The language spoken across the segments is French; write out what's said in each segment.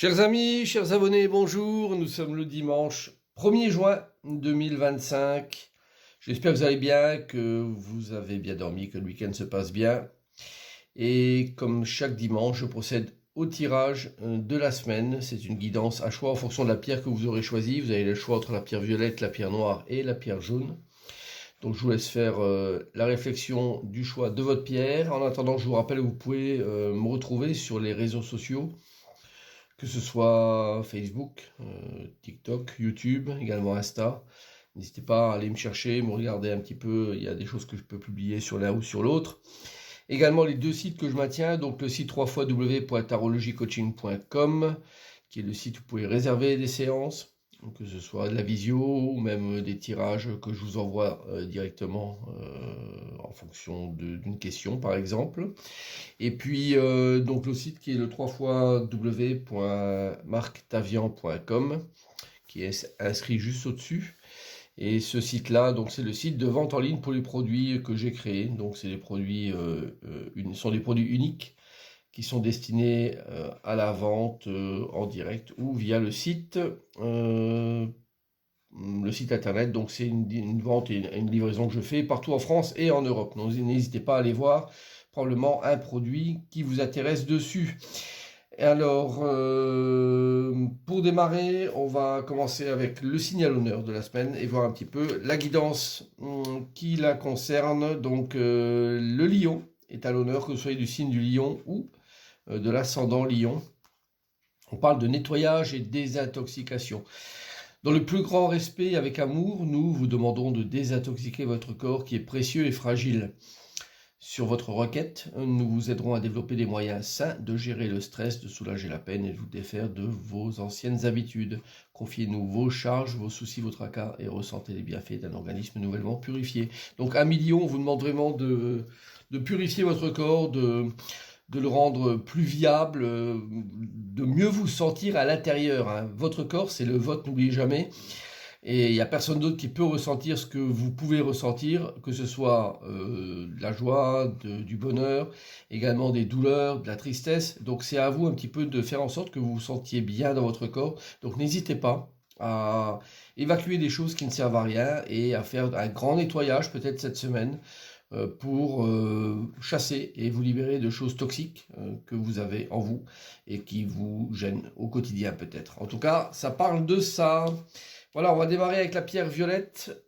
Chers amis, chers abonnés, bonjour. Nous sommes le dimanche 1er juin 2025. J'espère que vous allez bien, que vous avez bien dormi, que le week-end se passe bien. Et comme chaque dimanche, je procède au tirage de la semaine. C'est une guidance à choix en fonction de la pierre que vous aurez choisie. Vous avez le choix entre la pierre violette, la pierre noire et la pierre jaune. Donc je vous laisse faire la réflexion du choix de votre pierre. En attendant, je vous rappelle que vous pouvez me retrouver sur les réseaux sociaux, que ce soit Facebook, TikTok, YouTube, également Insta. N'hésitez pas à aller me chercher, me regarder un petit peu, il y a des choses que je peux publier sur l'un ou sur l'autre. Également les deux sites que je maintiens, donc le site www.tarologycoaching.com, qui est le site où vous pouvez réserver des séances, que ce soit de la visio ou même des tirages que je vous envoie directement en fonction d'une question par exemple. Et puis donc le site qui est le www.marctavian.com, qui est inscrit juste au-dessus. Et ce site-là, donc c'est le site de vente en ligne pour les produits que j'ai créés. Donc c'est des produits, sont des produits uniques qui sont destinés à la vente en direct ou via le site internet. Donc c'est une vente et une livraison que je fais partout en France et en Europe. Donc n'hésitez pas à aller voir probablement un produit qui vous intéresse dessus. Et alors, pour démarrer, on va commencer avec le signe à l'honneur de la semaine et voir un petit peu la guidance qui la concerne. Donc, le lion est à l'honneur, que vous soyez du signe du lion ou de l'ascendant lion. On parle de nettoyage et désintoxication. Dans le plus grand respect et avec amour, nous vous demandons de désintoxiquer votre corps qui est précieux et fragile. Sur votre requête, nous vous aiderons à développer des moyens sains de gérer le stress, de soulager la peine et de vous défaire de vos anciennes habitudes. Confiez-nous vos charges, vos soucis, vos tracas et ressentez les bienfaits d'un organisme nouvellement purifié. Donc 1 million, on vous demande vraiment de purifier votre corps, de le rendre plus viable, de mieux vous sentir à l'intérieur, hein. Votre corps, c'est le vôtre, n'oubliez jamais. Et il n'y a personne d'autre qui peut ressentir ce que vous pouvez ressentir, que ce soit de la joie, du bonheur, également des douleurs, de la tristesse. Donc c'est à vous un petit peu de faire en sorte que vous vous sentiez bien dans votre corps. Donc n'hésitez pas à évacuer des choses qui ne servent à rien et à faire un grand nettoyage peut-être cette semaine pour chasser et vous libérer de choses toxiques que vous avez en vous et qui vous gênent au quotidien peut-être. En tout cas, ça parle de ça. Voilà, on va démarrer avec la pierre violette.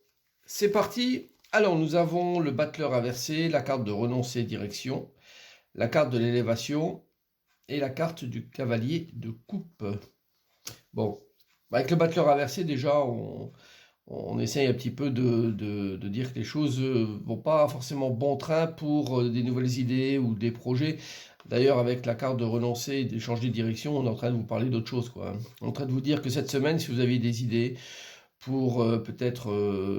C'est parti. Alors, nous avons le battleur inversé, la carte de renoncer direction, la carte de l'élévation et la carte du cavalier de coupe. Bon, avec le battleur inversé, déjà, on essaye un petit peu de dire que les choses vont pas forcément bon train pour des nouvelles idées ou des projets. D'ailleurs, avec la carte de renoncer et de changer de direction, on est en train de vous parler d'autre chose, quoi. On est en train de vous dire que cette semaine, si vous avez des idées pour peut-être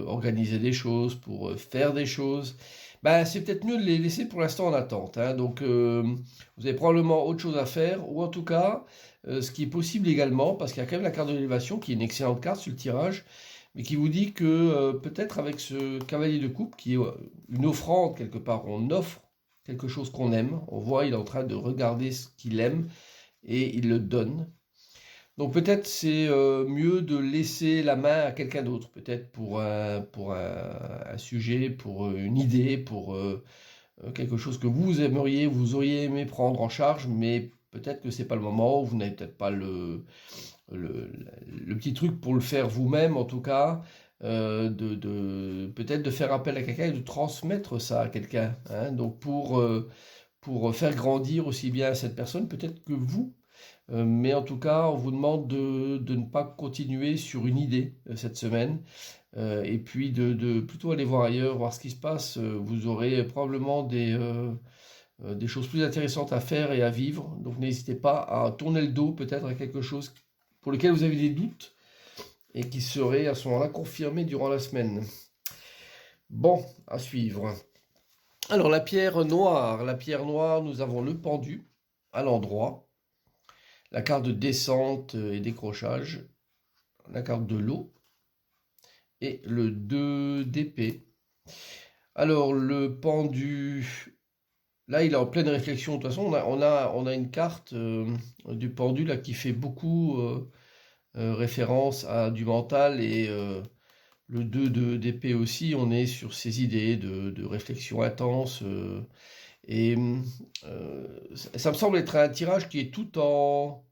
organiser des choses, pour faire des choses, ben, c'est peut-être mieux de les laisser pour l'instant en attente, hein. Donc, vous avez probablement autre chose à faire, ou en tout cas, ce qui est possible également, parce qu'il y a quand même la carte de l'élévation, qui est une excellente carte sur le tirage, mais qui vous dit que peut-être avec ce cavalier de coupe, qui est une offrande quelque part, on offre quelque chose qu'on aime, on voit il est en train de regarder ce qu'il aime et il le donne. Donc peut-être c'est mieux de laisser la main à quelqu'un d'autre, peut-être pour un sujet, pour une idée, pour quelque chose que vous aimeriez, vous auriez aimé prendre en charge, mais peut-être que c'est pas le moment, ou vous n'avez peut-être pas le petit truc pour le faire vous-même, en tout cas, peut-être de faire appel à quelqu'un et de transmettre ça à quelqu'un, hein. Donc pour faire grandir aussi bien cette personne, peut-être que vous, mais en tout cas, on vous demande de ne pas continuer sur une idée cette semaine, et puis de plutôt aller voir ailleurs, voir ce qui se passe. Vous aurez probablement des choses plus intéressantes à faire et à vivre. Donc n'hésitez pas à tourner le dos peut-être à quelque chose pour lequel vous avez des doutes et qui serait à ce moment-là confirmé durant la semaine. Bon, à suivre. Alors la pierre noire, nous avons le pendu à l'endroit, la carte de descente et décrochage, la carte de l'eau et le 2 d'épée. Alors le pendu, là, il est en pleine réflexion. De toute façon, on a une carte du pendu là, qui fait beaucoup référence à du mental et le 2 d'épée aussi. On est sur ces idées de réflexion intense. Et ça me semble être un tirage qui est tout en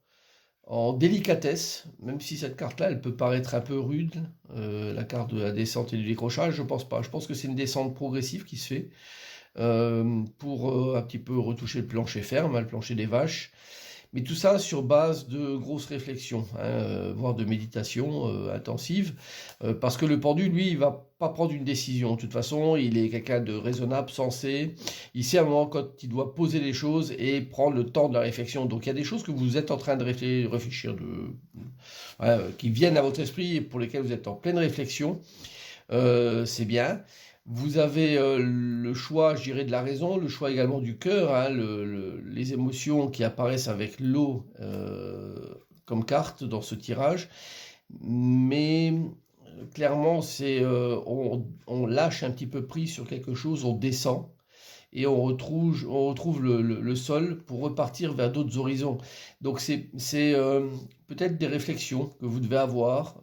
délicatesse, même si cette carte-là, elle peut paraître un peu rude, la carte de la descente et du décrochage, je pense pas. Je pense que c'est une descente progressive qui se fait pour un petit peu retoucher le plancher ferme, hein, le plancher des vaches. Mais tout ça sur base de grosses réflexions, hein, voire de méditation intensive, parce que le pendu, lui, il va pas prendre une décision. De toute façon, il est quelqu'un de raisonnable, sensé. Il sait à un moment quand il doit poser les choses et prendre le temps de la réflexion. Donc il y a des choses que vous êtes en train de réfléchir, qui viennent à votre esprit et pour lesquelles vous êtes en pleine réflexion. C'est bien. Vous avez le choix, je dirais, de la raison, le choix également du cœur, hein, les émotions qui apparaissent avec l'eau comme carte dans ce tirage. Mais clairement, on lâche un petit peu prise sur quelque chose, on descend et on retrouve le sol pour repartir vers d'autres horizons. Donc c'est peut-être des réflexions que vous devez avoir,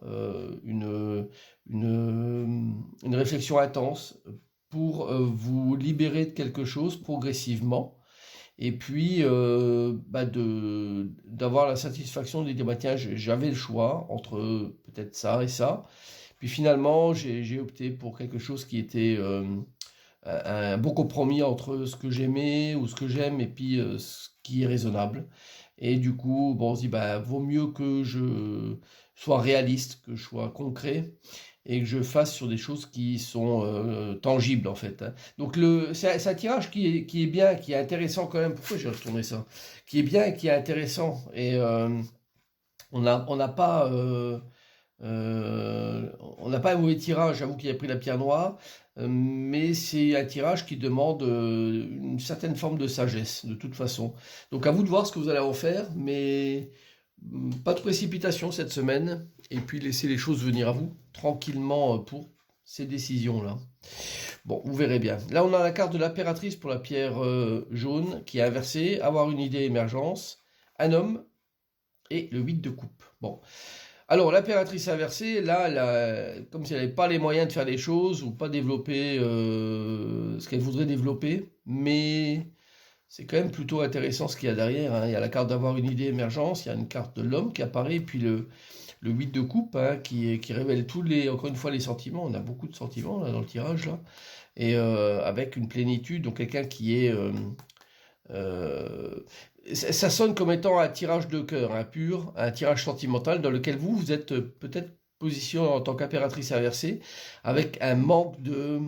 une réflexion intense pour vous libérer de quelque chose progressivement. Et puis d'avoir la satisfaction de dire bah, tiens, j'avais le choix entre peut-être ça et ça. Puis finalement, j'ai opté pour quelque chose qui était un bon compromis entre ce que j'aimais ou ce que j'aime et puis ce qui est raisonnable. Et du coup, bon, on se dit, bah, vaut mieux que je sois réaliste, que je sois concret et que je fasse sur des choses qui sont tangibles en fait, hein. Donc c'est un tirage qui est bien, qui est intéressant quand même. Pourquoi j'ai retourné ça? Qui est bien et qui est intéressant. Et on n'a pas... on n'a pas un mauvais tirage, j'avoue qu'il a pris la pierre noire, mais c'est un tirage qui demande une certaine forme de sagesse, de toute façon. Donc à vous de voir ce que vous allez en faire, mais pas de précipitation cette semaine, et puis laissez les choses venir à vous, tranquillement pour ces décisions-là. Bon, vous verrez bien. Là, on a la carte de l'impératrice pour la pierre jaune, qui est inversée, avoir une idée émergence, un homme, et le 8 de coupe. Bon. Alors, l'impératrice inversée, là, comme si elle n'avait pas les moyens de faire les choses ou pas développer ce qu'elle voudrait développer, mais c'est quand même plutôt intéressant ce qu'il y a derrière, hein. Il y a la carte d'avoir une idée émergence, il y a une carte de l'homme qui apparaît, et puis le 8 de coupe, hein, qui révèle encore une fois, les sentiments. On a beaucoup de sentiments là, dans le tirage, là, et avec une plénitude, donc quelqu'un qui est... ça sonne comme étant un tirage de cœur, un pur, un tirage sentimental dans lequel vous êtes peut-être positionné en tant qu'impératrice inversée, avec un manque de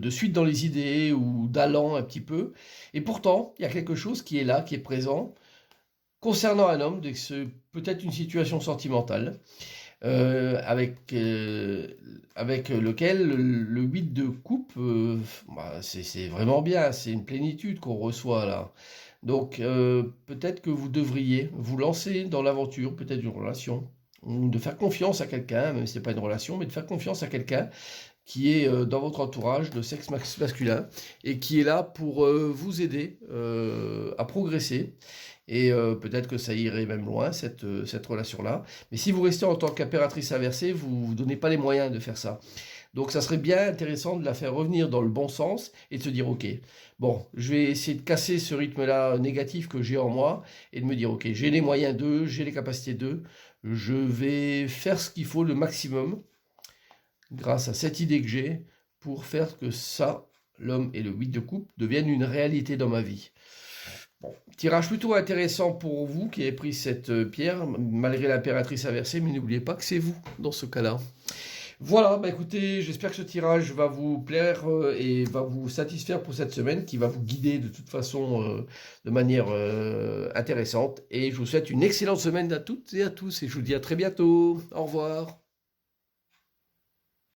suite dans les idées ou d'allant un petit peu. Et pourtant, il y a quelque chose qui est là, qui est présent, concernant un homme, c'est peut-être une situation sentimentale, avec lequel le 8 de coupe, c'est vraiment bien, c'est une plénitude qu'on reçoit là. Donc peut-être que vous devriez vous lancer dans l'aventure, peut-être d'une relation, ou de faire confiance à quelqu'un, même si ce n'est pas une relation, mais de faire confiance à quelqu'un qui est dans votre entourage de sexe masculin et qui est là pour vous aider à progresser. Et peut-être que ça irait même loin, cette relation-là. Mais si vous restez en tant qu'impératrice inversée, vous ne vous donnez pas les moyens de faire ça. Donc ça serait bien intéressant de la faire revenir dans le bon sens et de se dire, ok, bon, je vais essayer de casser ce rythme-là négatif que j'ai en moi et de me dire, ok, j'ai les moyens d'eux, j'ai les capacités d'eux, je vais faire ce qu'il faut le maximum grâce à cette idée que j'ai pour faire que ça, l'homme et le 8 de coupe, deviennent une réalité dans ma vie. Bon, tirage plutôt intéressant pour vous qui avez pris cette pierre, malgré l'impératrice inversée, mais n'oubliez pas que c'est vous dans ce cas-là. Voilà, bah écoutez, j'espère que ce tirage va vous plaire et va vous satisfaire pour cette semaine, qui va vous guider de toute façon de manière intéressante. Et je vous souhaite une excellente semaine à toutes et à tous, et je vous dis à très bientôt. Au revoir.